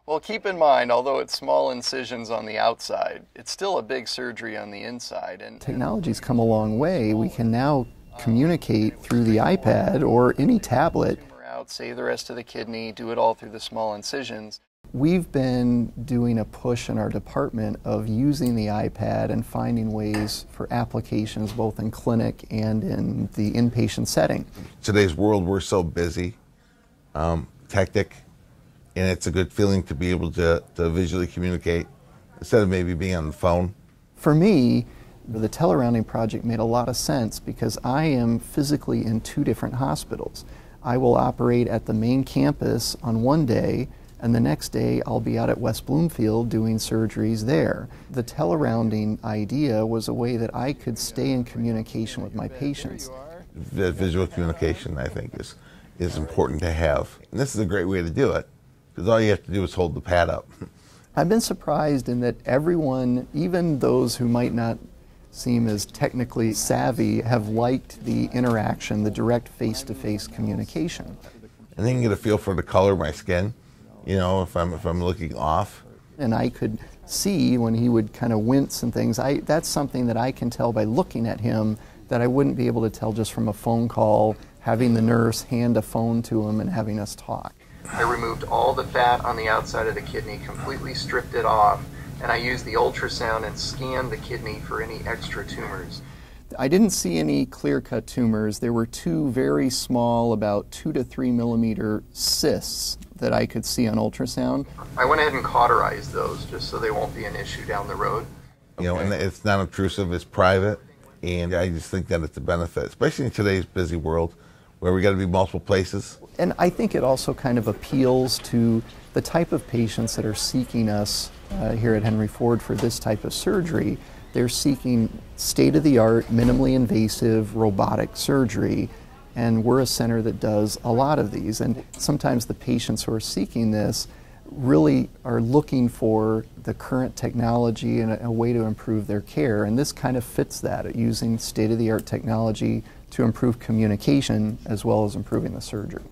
Well, keep in mind, although it's small incisions on the outside, it's still a big surgery on the inside. And Technology's come a long way. We can now communicate through the iPad or any tablet. out, save the rest of the kidney, do it all through the small incisions. We've been doing a push in our department of using the iPad and finding ways for applications both in clinic and in the inpatient setting. Today's world, we're so busy, hectic, and it's a good feeling to be able to visually communicate instead of maybe being on the phone. For me, the telerounding project made a lot of sense because I am physically in two different hospitals. I will operate at the main campus on one day, and the next day I'll be out at West Bloomfield doing surgeries there. The telerounding idea was a way that I could stay in communication with my patients. The visual communication, I think, is important to have. And this is a great way to do it, because all you have to do is hold the pad up. I've been surprised in that everyone, even those who might not seem as technically savvy, have liked the interaction, the direct face-to-face communication. And they can get a feel for the color of my skin, you know, if I'm looking off. And I could see when he would kind of wince and things. That's something that I can tell by looking at him that I wouldn't be able to tell just from a phone call, having the nurse hand a phone to him and having us talk. I removed all the fat on the outside of the kidney, completely stripped it off, and I used the ultrasound and scanned the kidney for any extra tumors. I didn't see any clear-cut tumors. There were two very small, about 2 to 3 millimeter cysts that I could see on ultrasound. I went ahead and cauterized those just so they won't be an issue down the road. You know, and it's not obtrusive, it's private, and I just think that it's a benefit, especially in today's busy world where we got to be multiple places. And I think it also kind of appeals to the type of patients that are seeking us here at Henry Ford for this type of surgery. They're seeking state-of-the-art, minimally invasive robotic surgery, and we're a center that does a lot of these. And sometimes the patients who are seeking this really are looking for the current technology and a way to improve their care, and this kind of fits that, using state-of-the-art technology to improve communication as well as improving the surgery.